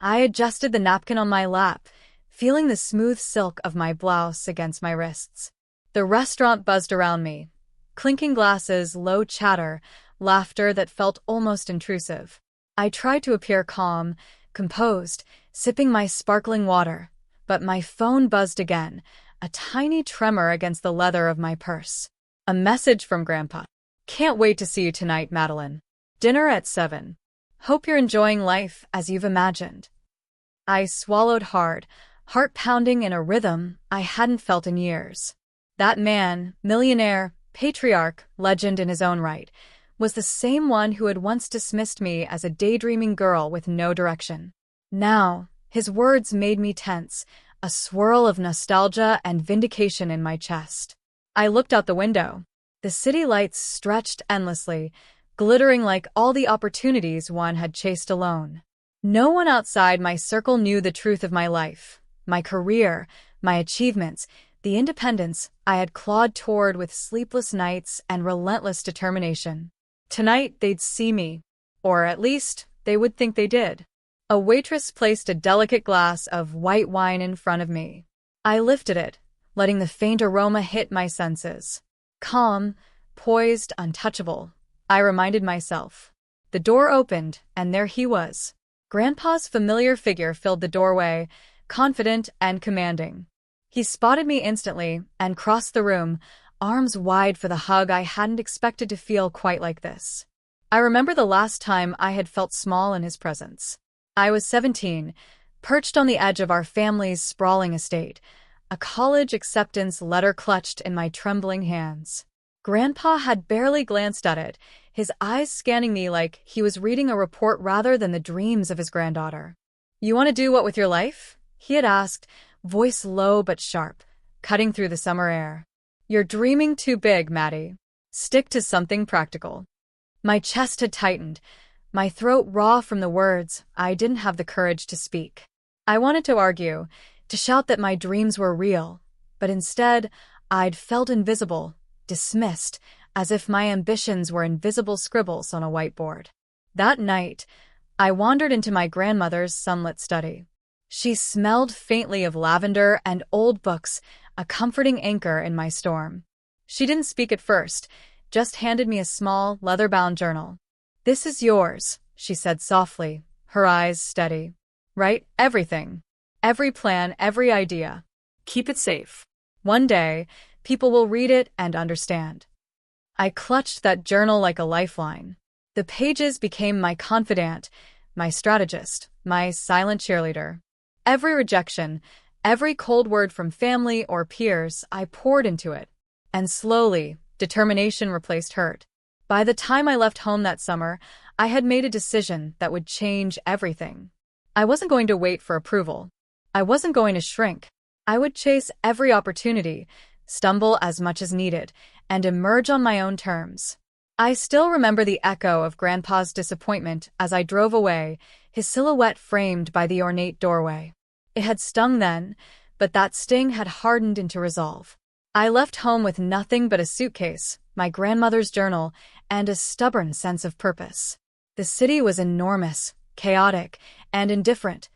I adjusted the napkin on my lap, feeling the smooth silk of my blouse against my wrists. The restaurant buzzed around me. Clinking glasses, low chatter, laughter that felt almost intrusive. I tried to appear calm, composed, sipping my sparkling water, but my phone buzzed again, a tiny tremor against the leather of my purse. A message from Grandpa. Can't wait to see you tonight, Madeline. Dinner at 7. Hope you're enjoying life as you've imagined. I swallowed hard, heart pounding in a rhythm I hadn't felt in years. That man, millionaire, patriarch, legend in his own right, was the same one who had once dismissed me as a daydreaming girl with no direction. Now, his words made me tense, a swirl of nostalgia and vindication in my chest. I looked out the window. The city lights stretched endlessly, glittering like all the opportunities one had chased alone. No one outside my circle knew the truth of my life, my career, my achievements, the independence I had clawed toward with sleepless nights and relentless determination. Tonight they'd see me, or at least they would think they did. A waitress placed a delicate glass of white wine in front of me. I lifted it, letting the faint aroma hit my senses. Calm, poised, untouchable, I reminded myself. The door opened, and there he was. Grandpa's familiar figure filled the doorway, confident and commanding. He spotted me instantly and crossed the room, arms wide for the hug I hadn't expected to feel quite like this. I remember the last time I had felt small in his presence. I was 17, perched on the edge of our family's sprawling estate, a college acceptance letter clutched in my trembling hands. Grandpa had barely glanced at it, his eyes scanning me like he was reading a report rather than the dreams of his granddaughter. "You want to do what with your life?" he had asked, voice low but sharp, cutting through the summer air. "You're dreaming too big, Maddie. Stick to something practical." My chest had tightened, my throat raw from the words I didn't have the courage to speak. I wanted to argue, to shout that my dreams were real, but instead, I'd felt invisible, dismissed, as if my ambitions were invisible scribbles on a whiteboard. That night, I wandered into my grandmother's sunlit study. She smelled faintly of lavender and old books, a comforting anchor in my storm. She didn't speak at first, just handed me a small, leather-bound journal. "This is yours," she said softly, her eyes steady. "Write everything. Every plan, every idea. Keep it safe. One day, people will read it and understand." I clutched that journal like a lifeline. The pages became my confidant, my strategist, my silent cheerleader. Every rejection, every cold word from family or peers, I poured into it. And slowly, determination replaced hurt. By the time I left home that summer, I had made a decision that would change everything. I wasn't going to wait for approval. I wasn't going to shrink. I would chase every opportunity, stumble as much as needed, and emerge on my own terms. I still remember the echo of Grandpa's disappointment as I drove away, his silhouette framed by the ornate doorway. It had stung then, but that sting had hardened into resolve. I left home with nothing but a suitcase, my grandmother's journal, and a stubborn sense of purpose. The city was enormous, chaotic, and indifferent,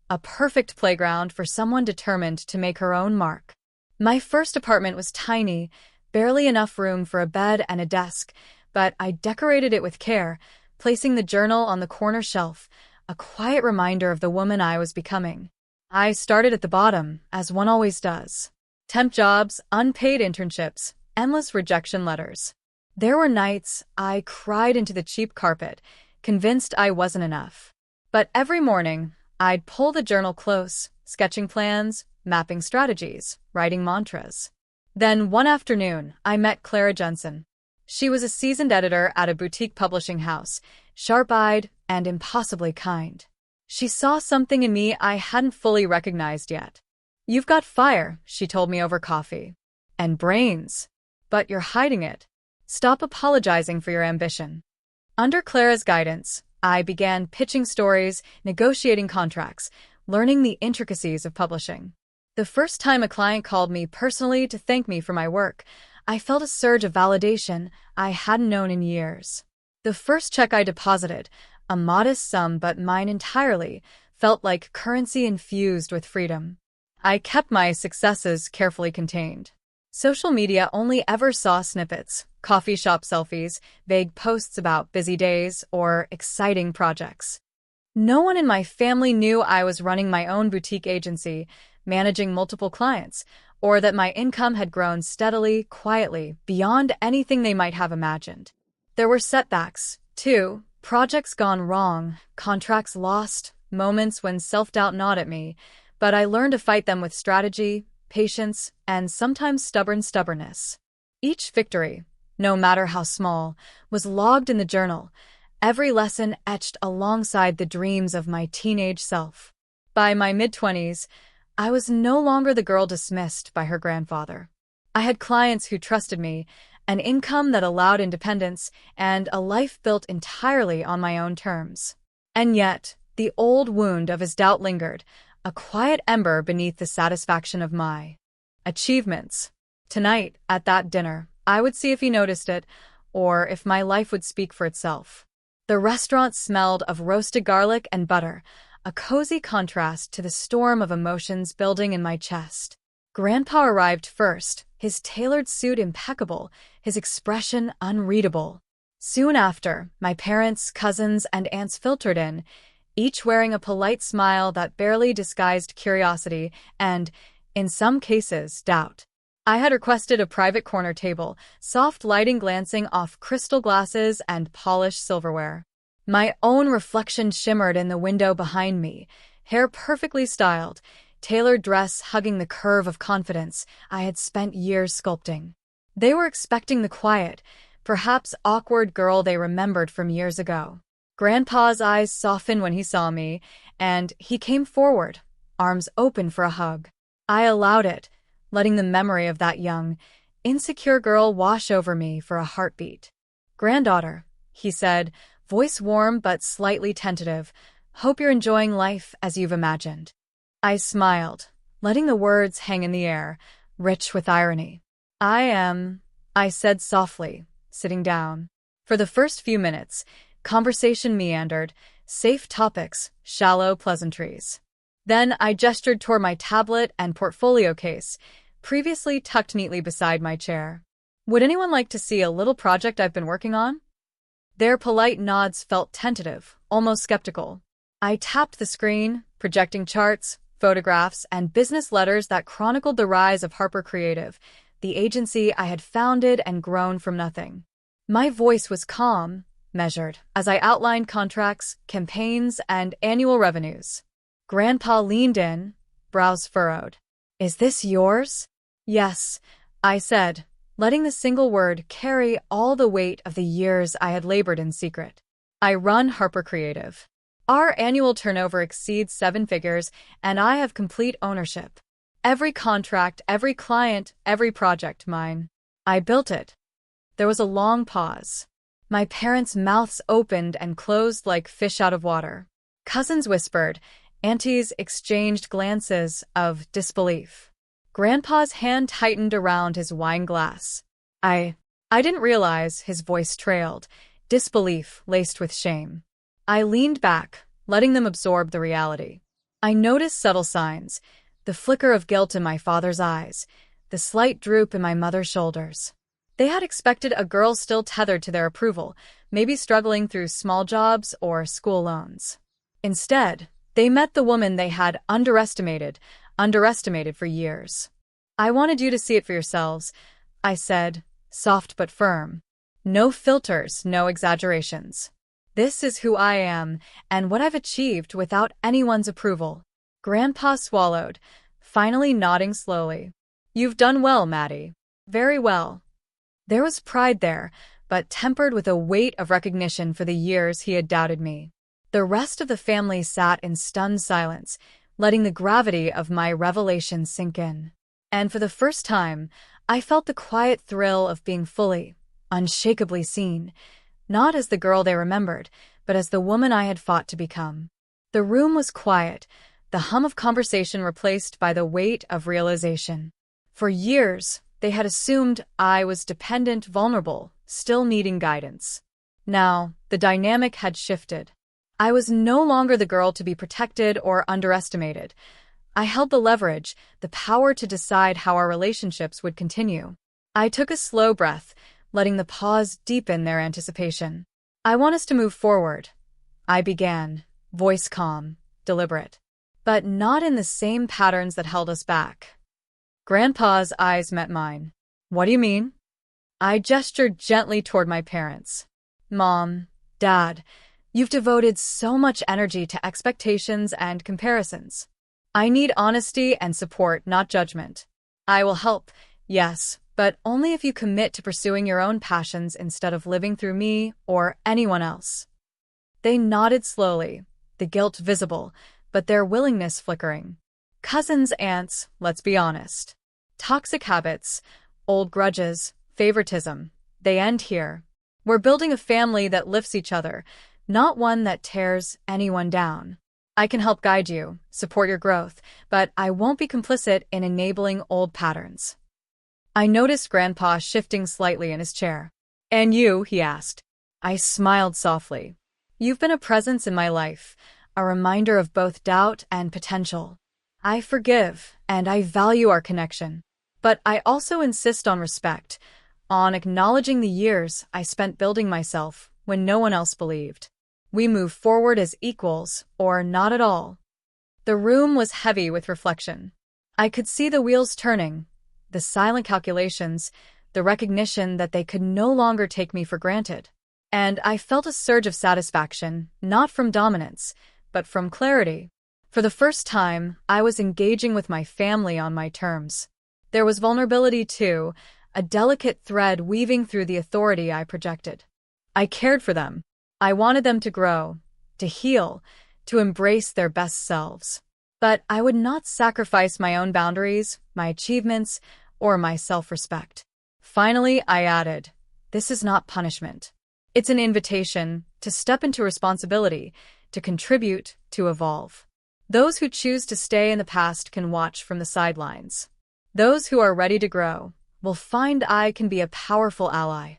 a perfect playground for someone determined to make her own mark. My first apartment was tiny, barely enough room for a bed and a desk, but I decorated it with care, placing the journal on the corner shelf, a quiet reminder of the woman I was becoming. I started at the bottom, as one always does. Temp jobs, unpaid internships, endless rejection letters. There were nights I cried into the cheap carpet, convinced I wasn't enough. But every morning, I'd pull the journal close, sketching plans, mapping strategies, writing mantras. Then one afternoon, I met Clara Jensen. She was a seasoned editor at a boutique publishing house, sharp-eyed and impossibly kind. She saw something in me I hadn't fully recognized yet. "You've got fire," she told me over coffee. "And brains. But you're hiding it. Stop apologizing for your ambition." Under Clara's guidance, I began pitching stories, negotiating contracts, learning the intricacies of publishing. The first time a client called me personally to thank me for my work, I felt a surge of validation I hadn't known in years. The first check I deposited, a modest sum but mine entirely, felt like currency infused with freedom. I kept my successes carefully contained. Social media only ever saw snippets, coffee shop selfies, vague posts about busy days, or exciting projects. No one in my family knew I was running my own boutique agency, managing multiple clients, or that my income had grown steadily, quietly, beyond anything they might have imagined. There were setbacks, too, projects gone wrong, contracts lost, moments when self-doubt gnawed at me, but I learned to fight them with strategy, patience, and sometimes stubbornness. Each victory, no matter how small, was logged in the journal, every lesson etched alongside the dreams of my teenage self. By my mid-20s, I was no longer the girl dismissed by her grandfather. I had clients who trusted me, an income that allowed independence, and a life built entirely on my own terms. And yet, the old wound of his doubt lingered, a quiet ember beneath the satisfaction of my achievements. Tonight, at that dinner, I would see if he noticed it, or if my life would speak for itself. The restaurant smelled of roasted garlic and butter, a cozy contrast to the storm of emotions building in my chest. Grandpa arrived first, his tailored suit impeccable, his expression unreadable. Soon after, my parents, cousins, and aunts filtered in, each wearing a polite smile that barely disguised curiosity and, in some cases, doubt. I had requested a private corner table, soft lighting glancing off crystal glasses and polished silverware. My own reflection shimmered in the window behind me, hair perfectly styled, tailored dress hugging the curve of confidence I had spent years sculpting. They were expecting the quiet, perhaps awkward girl they remembered from years ago. Grandpa's eyes softened when he saw me, and he came forward, arms open for a hug. I allowed it, letting the memory of that young, insecure girl wash over me for a heartbeat. "Granddaughter," he said, voice warm but slightly tentative, "hope you're enjoying life as you've imagined." I smiled, letting the words hang in the air, rich with irony. "I am," I said softly, sitting down. For the first few minutes, conversation meandered, safe topics, shallow pleasantries. Then I gestured toward my tablet and portfolio case, previously tucked neatly beside my chair. "Would anyone like to see a little project I've been working on?" Their polite nods felt tentative, almost skeptical. I tapped the screen, projecting charts, photographs, and business letters that chronicled the rise of Harper Creative, the agency I had founded and grown from nothing. My voice was calm, measured, as I outlined contracts, campaigns, and annual revenues. Grandpa leaned in, brows furrowed. "Is this yours?" "Yes," I said, letting the single word carry all the weight of the years I had labored in secret. "I run Harper Creative. Our annual turnover exceeds 7 figures, and I have complete ownership. Every contract, every client, every project mine. I built it." There was a long pause. My parents' mouths opened and closed like fish out of water. Cousins whispered, aunties exchanged glances of disbelief. Grandpa's hand tightened around his wine glass. I didn't realize," his voice trailed, disbelief laced with shame. I leaned back, letting them absorb the reality. I noticed subtle signs, the flicker of guilt in my father's eyes, the slight droop in my mother's shoulders. They had expected a girl still tethered to their approval, maybe struggling through small jobs or school loans. Instead, they met the woman they had underestimated for years. "I wanted you to see it for yourselves," I said, soft but firm. "No filters, no exaggerations. This is who I am, and what I've achieved without anyone's approval." Grandpa swallowed, finally nodding slowly. "You've done well, Maddie. Very well." There was pride there, but tempered with a weight of recognition for the years he had doubted me. The rest of the family sat in stunned silence, letting the gravity of my revelation sink in. And for the first time, I felt the quiet thrill of being fully, unshakably seen, not as the girl they remembered, but as the woman I had fought to become. The room was quiet, the hum of conversation replaced by the weight of realization. For years, they had assumed I was dependent, vulnerable, still needing guidance. Now, the dynamic had shifted. I was no longer the girl to be protected or underestimated. I held the leverage, the power to decide how our relationships would continue. I took a slow breath, letting the pause deepen their anticipation. I want us to move forward, I began, voice calm, deliberate. But not in the same patterns that held us back. Grandpa's eyes met mine. What do you mean? I gestured gently toward my parents. Mom, Dad, you've devoted so much energy to expectations and comparisons. I need honesty and support, not judgment. I will help, yes, but only if you commit to pursuing your own passions instead of living through me or anyone else. They nodded slowly, the guilt visible, but their willingness flickering. Cousins, aunts, let's be honest. Toxic habits, old grudges, favoritism, they end here. We're building a family that lifts each other, not one that tears anyone down. I can help guide you, support your growth, but I won't be complicit in enabling old patterns. I noticed Grandpa shifting slightly in his chair. And you, he asked. I smiled softly. You've been a presence in my life, a reminder of both doubt and potential. I forgive, and I value our connection. But I also insist on respect, on acknowledging the years I spent building myself when no one else believed. We move forward as equals, or not at all. The room was heavy with reflection. I could see the wheels turning, the silent calculations, the recognition that they could no longer take me for granted. And I felt a surge of satisfaction, not from dominance, but from clarity. For the first time, I was engaging with my family on my terms. There was vulnerability too, a delicate thread weaving through the authority I projected. I cared for them. I wanted them to grow, to heal, to embrace their best selves. But I would not sacrifice my own boundaries, my achievements, or my self-respect. Finally, I added, this is not punishment. It's an invitation to step into responsibility, to contribute, to evolve. Those who choose to stay in the past can watch from the sidelines. Those who are ready to grow will find I can be a powerful ally.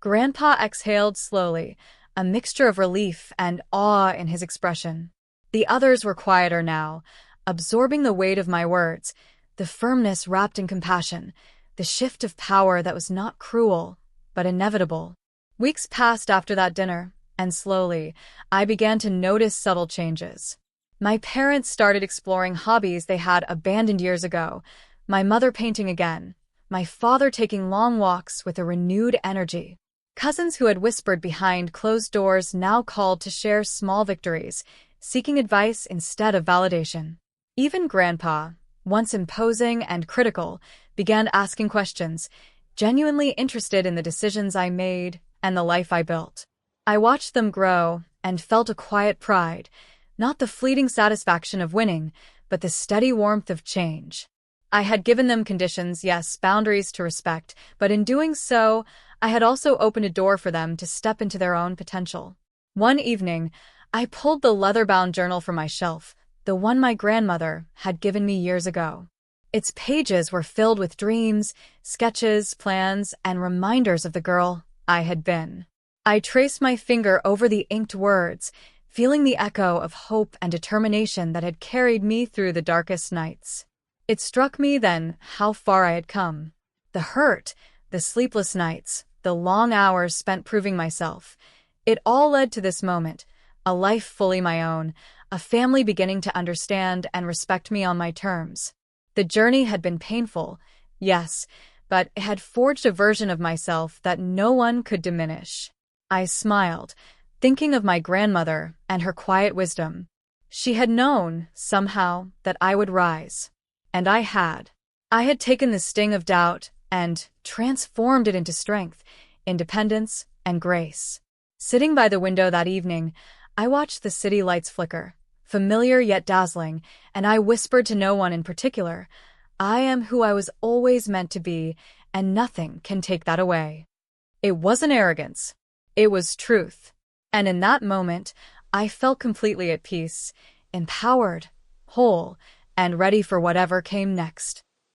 Grandpa exhaled slowly, a mixture of relief and awe in his expression. The others were quieter now, absorbing the weight of my words, the firmness wrapped in compassion, the shift of power that was not cruel, but inevitable. Weeks passed after that dinner, and slowly, I began to notice subtle changes. My parents started exploring hobbies they had abandoned years ago, my mother painting again, my father taking long walks with a renewed energy. Cousins who had whispered behind closed doors now called to share small victories, seeking advice instead of validation. Even Grandpa, once imposing and critical, began asking questions, genuinely interested in the decisions I made and the life I built. I watched them grow and felt a quiet pride, not the fleeting satisfaction of winning, but the steady warmth of change. I had given them conditions, yes, boundaries to respect, but in doing so, I had also opened a door for them to step into their own potential. One evening, I pulled the leather-bound journal from my shelf, the one my grandmother had given me years ago. Its pages were filled with dreams, sketches, plans, and reminders of the girl I had been. I traced my finger over the inked words, feeling the echo of hope and determination that had carried me through the darkest nights. It struck me then how far I had come. The hurt, the sleepless nights, the long hours spent proving myself. It all led to this moment, a life fully my own, a family beginning to understand and respect me on my terms. The journey had been painful, yes, but it had forged a version of myself that no one could diminish. I smiled, thinking of my grandmother and her quiet wisdom. She had known, somehow, that I would rise. And I had. I had taken the sting of doubt and transformed it into strength, independence, and grace. Sitting by the window that evening, I watched the city lights flicker, familiar yet dazzling, and I whispered to no one in particular, I am who I was always meant to be, and nothing can take that away. It wasn't arrogance. It was truth. And in that moment, I felt completely at peace, empowered, whole, and ready for whatever came next.